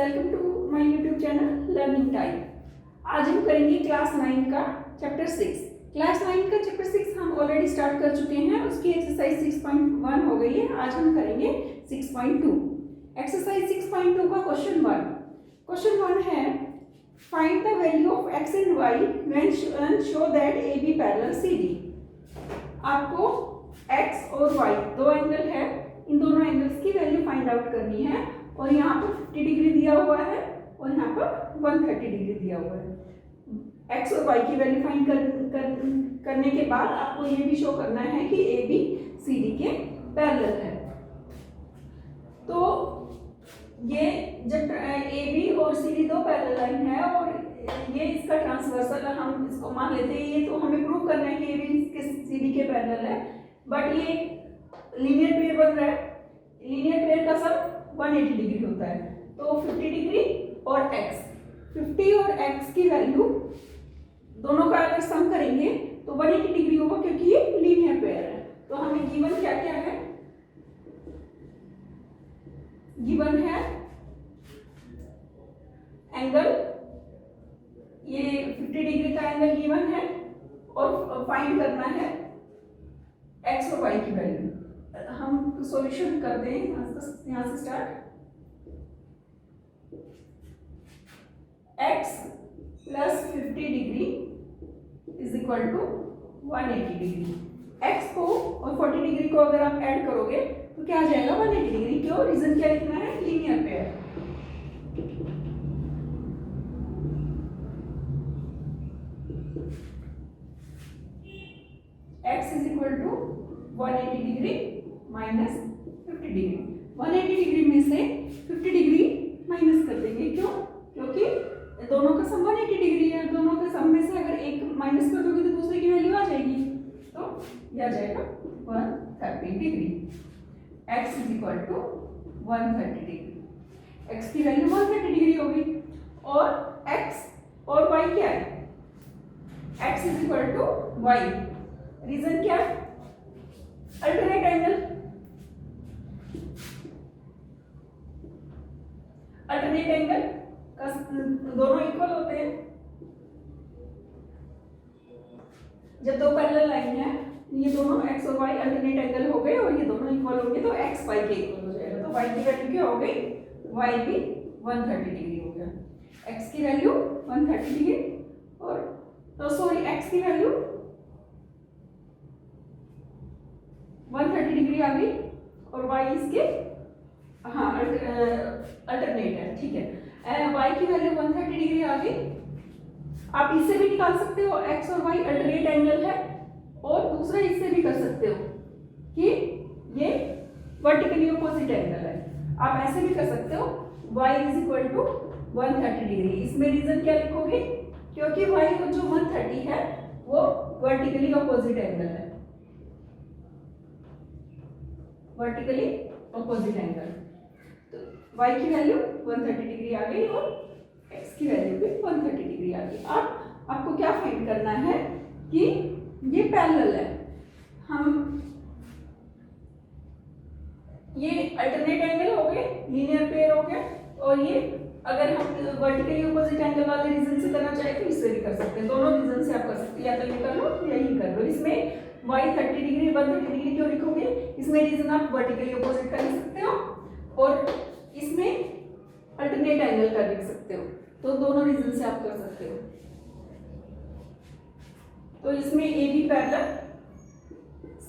Welcome to my YouTube channel learning time. आज हम करेंगे क्लास 9 का चैप्टर 6। क्लास 9 का चैप्टर 6 हम ऑलरेडी स्टार्ट कर चुके हैं, उसकी एक्सरसाइज 6.1 हो गई है। आज हम करेंगे 6.2। एक्सरसाइज 6.2 का क्वेश्चन 1। क्वेश्चन 1 है find the value of x and y when show that AB parallel CD। आपको x और y दो एंगल है, इन दोनों एंगल्स की वैल्यू फाइंड आउट करनी है और यहाँ पर 50 डिग्री दिया हुआ है और यहाँ पर 130 डिग्री दिया हुआ है। x और y की वैल्यू फाइंड करने के बाद आपको ये भी शो करना है कि AB CD के पैरेलल है। तो ये जब AB और CD दो पैरेलल लाइन है और ये इसका ट्रांसवर्सल हम इसको मान लेते हैं, ये तो हमें प्रूव करना है कि AB CD के पैरेलल है, बट ये लीनियर पेयर बन रहा है। लीनियर पेयर का सम 180 डिग्री होता है, तो 50 डिग्री और x, 50 और x की वैल्यू दोनों का अगर सम करेंगे तो 180 डिग्री होगा, क्योंकि ये लीनियर पेयर है। तो हमें गिवन क्या क्या है, गिवन है एंगल, ये 50 डिग्री का एंगल गिवन है और फाइंड करना है x और y की वैल्यू। हम सॉल्यूशन करते हैं यहाँ से start. x plus 50 degree is equal to 180 degree. x को और 40 डिग्री को अगर आप ऐड करोगे तो क्या आ जाएगा 180 डिग्री। क्यों, रीजन क्या लिखना है, linear pair. x is equal to 180 degree minus 50 degree. 180 degree में से 50 डिग्री माइनस कर देंगे। क्यों, क्योंकि दोनों का सम 180 डिग्री है। दोनों के सम में से अगर एक माइनस कर दोगे तो दूसरे की वैल्यू आ जाएगी, तो यह आ जाएगा 130 degree. x is equal to 130 degree. x की वैल्यू 130 डिग्री होगी और x और y क्या है, x is equal to y। Reason क्या है, अल्टरनेट एंगल। अल्टरनेट एंगल का दोनों इक्वल होते हैं। जब दो पैरेलल लाइन है, ये दोनों x और y अल्टरनेट एंगल हो गए और ये दोनों इक्वल हो गए, तो x y के इक्वल हो जाएगा। तो y की वैल्यू क्या हो गई, y भी 130 डिग्री हो गया। x की वैल्यू 130 डिग्री और तो सॉरी x की वैल्यू 130 डिग्री आ गई और y इसके अल्टरनेट है, ठीक है। y की वैल्यू 130 डिग्री आ गई। आप इससे भी निकाल सकते हो x और y अल्टरनेट एंगल है, और दूसरा इससे भी कर सकते हो कि ये वर्टिकली अपोजिट एंगल है। आप ऐसे भी कर सकते हो y is equal to 130 degree. इसमें रीजन क्या लिखोगे, क्योंकि y को जो 130 है वो वर्टिकली अपोजिट एंगल है, वर्टिकली अपोजिट एंगल। तो y की वैल्यू 130 डिग्री आ गई और x की वैल्यू भी 130 डिग्री आ गई। आपको क्या फाइंड करना है कि ये पैरेलल है। हम ये अल्टरनेट एंगल हो गए, लीनियर पेयर हो गए, और ये अगर हम वर्टिकली अपोजिट एंगल वाले रीजन से करना चाहे तो इससे भी कर सकते हैं। दोनों रीजन से आप कर सकते हैं, या तो ये कर लो या ये कर लो। इसमें y 30 डिग्री 130 डिग्री क्यों लिखोगे, इसमें रीजन आप वर्टिकली अपोजिट कर सकते हो और इसमें अल्टरनेट एंगल कर लिख सकते हो। तो दोनों रीजन से आप कर सकते हो। तो इसमें AB पैरेलल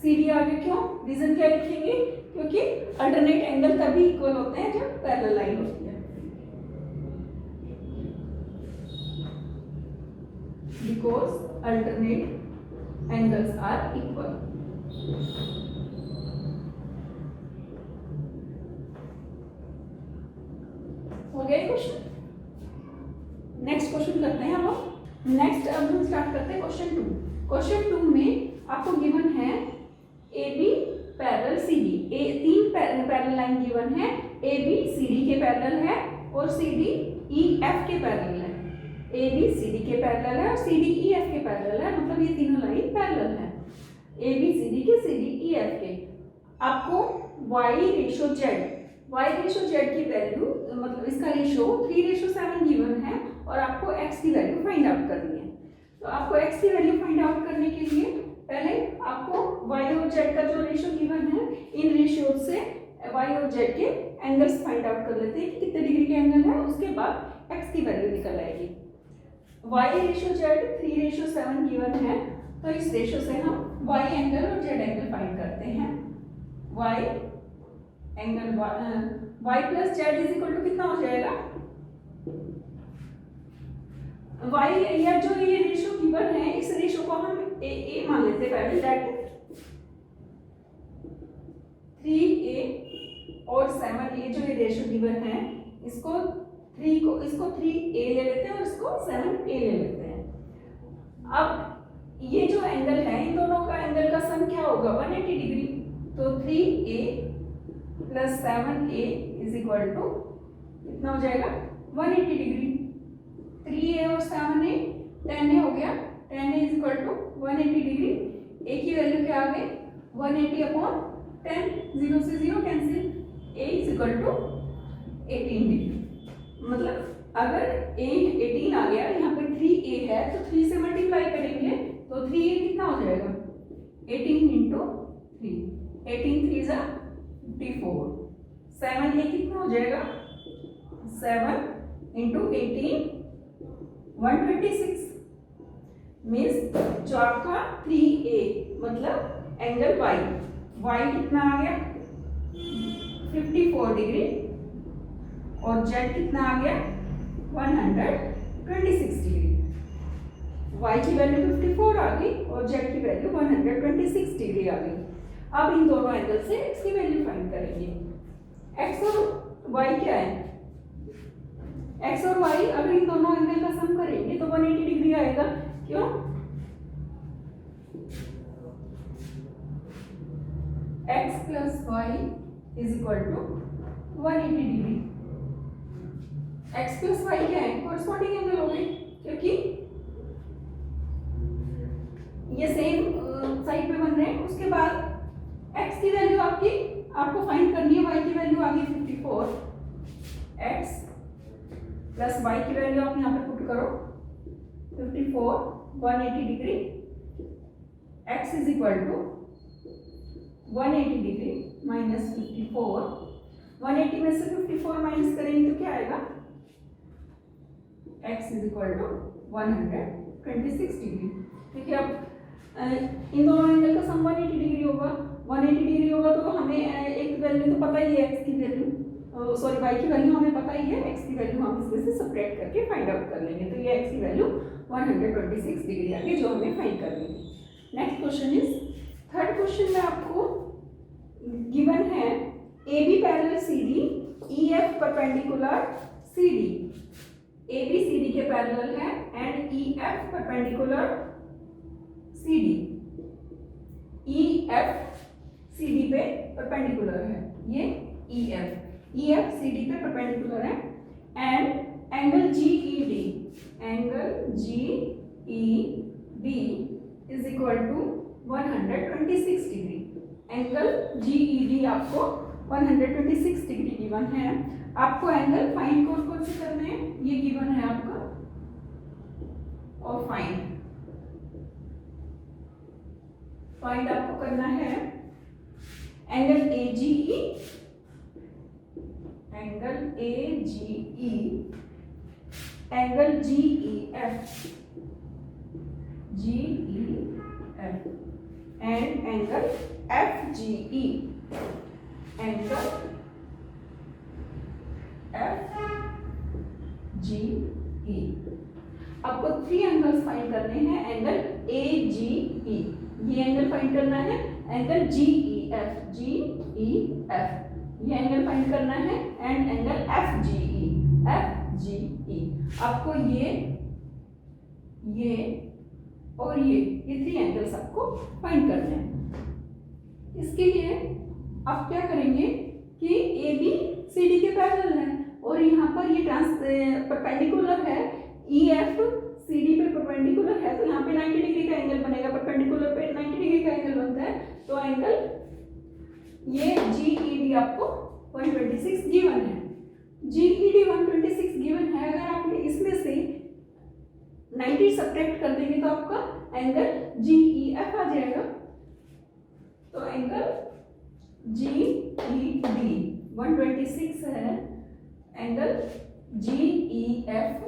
CD आगे, क्यों, रीजन क्या लिखेंगे, क्योंकि अल्टरनेट एंगल तभी इक्वल होते हैं जब पैरेलल लाइन होती है। Because alternate angles are equal. हो गया क्वेश्चन। नेक्स्ट क्वेश्चन करते हैं हम। नेक्स्ट अब हम स्टार्ट करते हैं क्वेश्चन 2। क्वेश्चन 2 में आपको गिवन है AB पैरेलल CD। तीन पैरेलल लाइन गिवन है, AB CD के पैरेलल है और CD EF के पैरेलल है। AB CD के पैरेलल है और CD EF के पैरेलल है, मतलब ये तीनों लाइन पैरेलल है। AB CD के, CD EF के। आपको y ratio z y ratio z की वैल्यू मतलब इसका रेशो 3:7 गिवन है और आपको x की वैल्यू फाइंड आउट करनी है। तो आपको x की वैल्यू फाइंड आउट करने के लिए पहले आपको y और z का जो रेशो गिवन है इन रेशियो से y और z के एंगल्स फाइंड आउट कर लेते हैं कि कितने डिग्री के एंगल है, उसके बाद x की वैल्यू निकल आएगी। y रेशो z 3:7 गिवन है तो इस रेशो से हम y एंगल और z एंगल फाइंड करते हैं। y angle y plus z is equal to कितना हो जाएगा, y या जो ये रेशो गिवन है इस रेशो को हम a मान लेते हैं पहले, दैट 3a और 7a जो ये रेशो गिवन है इसको 3a ले लेते हैं और इसको 7a ले लेते हैं। अब ये जो एंगल है इन दोनों का एंगल का सम क्या होगा 180 डिग्री, तो 3a plus 7a is equal to कितना हो जाएगा 180 डिग्री। 3a और 7a 10a हो गया, 10a is equal to 180 degree. a की वैल्यू क्या आ गई 180 अपॉन 10, 0 से 0 cancel, a is equal to 18 degree. मतलब अगर a 18 आ गया, यहाँ पे 3a है तो 3 से मल्टीप्लाई करेंगे तो 3a कितना हो जाएगा 18 इंटू 3, 18 3 जा 54, 7a कितना हो जाएगा 7 इंटू 18 126 मीन्स जो आपका 3a मतलब एंगल y कितना आ गया 54 डिग्री और z कितना आ गया 126 डिग्री। y की वैल्यू 54 आ गई और z की वैल्यू 126 डिग्री आ गई। अब इन दोनों एंगल से x की वैल्यू फाइंड करेंगे। x और y क्या है, x और y अगर इन दोनों एंगल का सम करेंगे तो 180 डिग्री आएगा। क्यों, x plus y is equal to 180 degree. x plus y क्या है कोरस्पॉन्डिंग एंगल हो गए क्योंकि ये सेम साइड पे बन रहे हैं। उसके बाद x की वैल्यू आपको फाइंड करनी है, y की वैल्यू आ गई 54, x प्लस y की वैल्यू आप यहाँ पे पुट करो 54 180 degree, x is equal to 180 degree minus 54, 180 में से 54 माइनस करेंगे तो क्या आएगा x is equal to 126 degree. देखिए अब इन दोनों एंगल का सम 180 डिग्री होगा, 180 डिग्री होगा तो हमें एक वैल्यू तो पता ही है x की वैल्यू, सॉरी y की वैल्यू हमें पता ही है, x की वैल्यू हम इसमें से सब्ट्रैक्ट करके फाइंड आउट कर लेंगे। तो ये x की वैल्यू 126 डिग्री आ गई जो हमें फाइंड करनी है। Next question is, third question में आपको गिवन है AB parallel CD, EF perpendicular CD, AB CD के पैरेलल है and EF perpendicular CD, EF CD पे परपेंडिकुलर है, ये EF CD पे परपेंडिकुलर है and angle GED is equal to 126 degree. Angle GED आपको 126 डिग्री गिवन है। आपको एंगल फाइंड कौन कौन से करने हैं, ये गिवन है आपका, और फाइंड आपको करना है angle AGE, angle GEF and angle FGE, आपको 3 एंगल्स फाइंड करने हैं। एंगल AGE ये एंगल फाइंड करना है, एंगल GEF ये एंगल फाइंड करना है एंड एंगल FGE आपको ये और ये 3 एंगल्स आपको फाइंड करने हैं। इसके लिए आप क्या करेंगे कि AB CD के पैरेलल है और यहाँ पर ये परपेंडिकुलर है, EF CD पे परपेंडिकुलर है तो यहाँ पे 90 डिग्री का एंगल बनेगा, परपेंडिकुलर पे 90 डिग्री का एंगल बनता है तो एंगल ये GED आपको 126 गिवन है, GED 126 गिवन है। अगर आपने इसमें से 90 सब्ट्रैक्ट कर देंगे तो आपका एंगल GEF आ जाएगा। तो एंगल GED 126 है, angle GEF,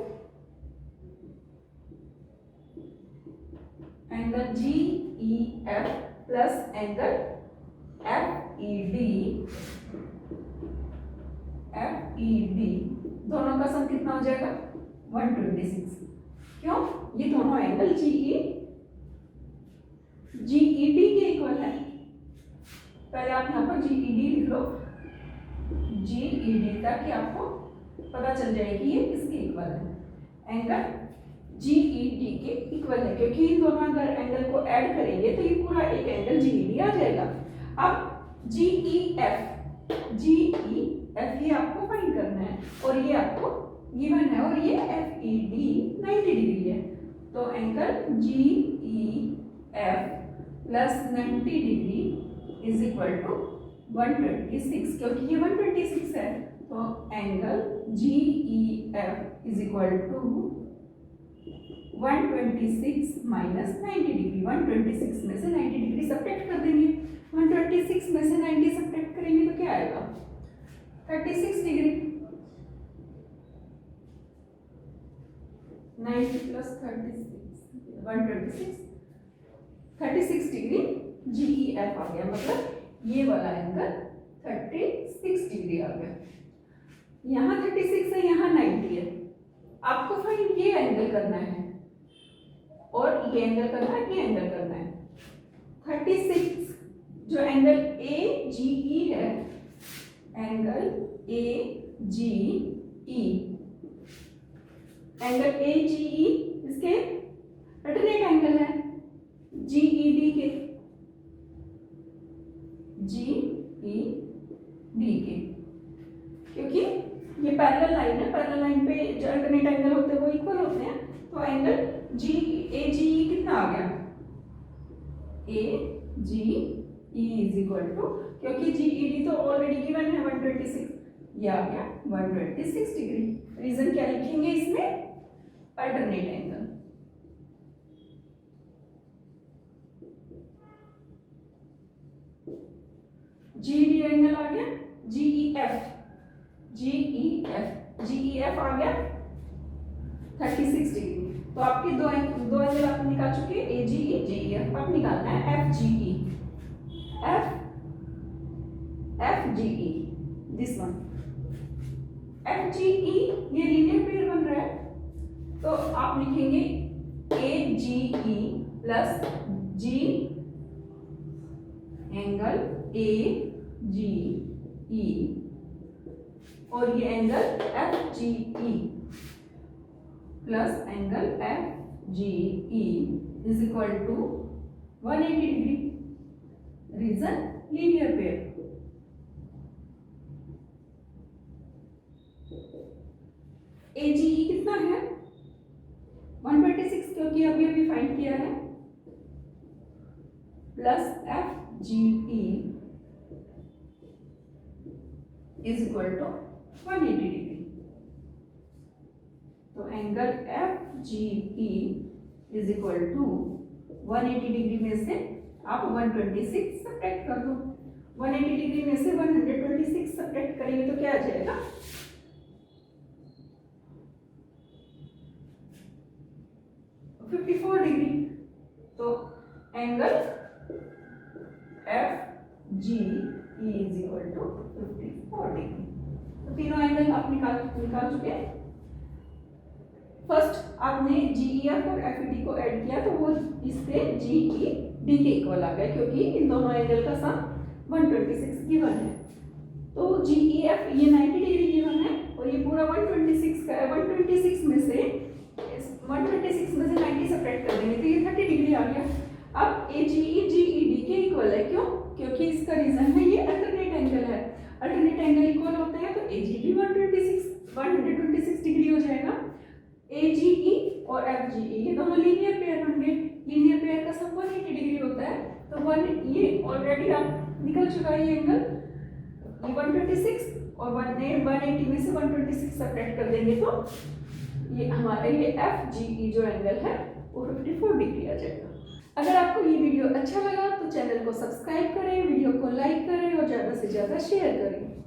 angle GEF plus angle FED दोनों का सम कितना हो जाएगा 126। क्यों? ये दोनों एंगल GED के इक्वल है। पहले आप यहाँ पर GED लिख लो, GED ताकि आपको पता चल जाएगी ये किसके इक्वल है। एंगल GED के इक्वल है, क्योंकि इन दोनों अगर एंगल को ऐड करेंगे तो ये पूरा एक एंगल GED आ जाएगा। अब GEF ये आपको फाइंड करना है और ये आपको गिवन है, और ये FED 90 डिग्री है। तो angle GEF plus 90 degree is equal to 126, क्योंकि ये 126 है। तो angle GEF is equal to 126 minus 90 degree. 126 में से 90 डिग्री सब्ट्रैक्ट कर देंगे। 126 में से 90 सब्ट्रैक्ट करेंगे तो क्या आएगा 36 डिग्री। 90 प्लस 36 126 36 डिग्री GEF आ गया, मतलब ये वाला एंगल 36 डिग्री आ गया। यहाँ 36 है, यहाँ 90 है। आपको फाइंड ये एंगल करना है और ये एंगल करना है, ये एंगल करना है। 36 जो एंगल AGE है, एंगल AGE, एंगल AGE इसके अल्टरनेट एंगल है GED के, क्योंकि ये पैरेलल लाइन है। पैरेलल लाइन पे जो अल्टरनेट एंगल होते हैं वो इक्वल होते हैं। तो एंगल AGE कितना आ गया AGE इज इक्वल टू, क्योंकि GED तो ऑलरेडी गिवन है 126, ये आ गया 126 डिग्री। रीजन क्या लिखेंगे इसमें? Alternate angle. GED एंगल आ गया, GEF आ गया 36 डिग्री। तो आपके दो एंगल आप निकाल चुके हैं, AGE GEF। अब निकालना है FGE, दिस वन। FGE ये लीनियर पेयर बन रहा है, तो आप लिखेंगे AGE plus G angle AGE और ये angle FGE plus angle FGE is equal to 180 degree. Reason linear pair. AGE कितना है 126, क्योंकि अभी अभी फाइंड किया है, plus FGE is equal to 180 degree. तो angle FGE is equal to 180 degree में से आप 126 सब्ट्रैक्ट कर दो। 180 डिग्री में से 126 सब्ट्रैक्ट करेंगे तो क्या आ जाएगा 54 डिग्री। तो angle FGE is equal to 54 degree. तो तीनों एंगल आप निकाल चुके हैं। फर्स्ट आपने GEF और FED को ऐड किया तो वो इससे GED के इक्वल आ गया, क्योंकि इन दोनों एंगल का सम 126 गिवन है। तो GEF ये 90 डिग्री गिवन है और ये पूरा 126 का है। 126 में से 90 सब्ट्रैक्ट कर देंगे तो ये 30 डिग्री आ गया। अब AGE GED के इक्वल है, क्यों? क्योंकि इसका रीजन है ये अल्टरनेट एंगल है। अल्टरनेट एंगल इक्वल होते हैं तो AGD 126 डिग्री हो जाएगा। AGE और FGE ये दोनों लीनियर पेयर बन गए। लीनियर पेयर का सम 180 डिग्री होता है। तो ये ऑलरेडी आप निकल चुका है ये एंगल ये 126 और 180 में से 126 सब्ट्रैक्ट कर देंगे तो ये हमारा ये FGE जो एंगल है वो 54 डिग्री आ जाएगा। अगर आपको ये वीडियो अच्छा लगा तो चैनल को सब्सक्राइब करें, वीडियो को लाइक करें और ज़्यादा से ज़्यादा शेयर करें।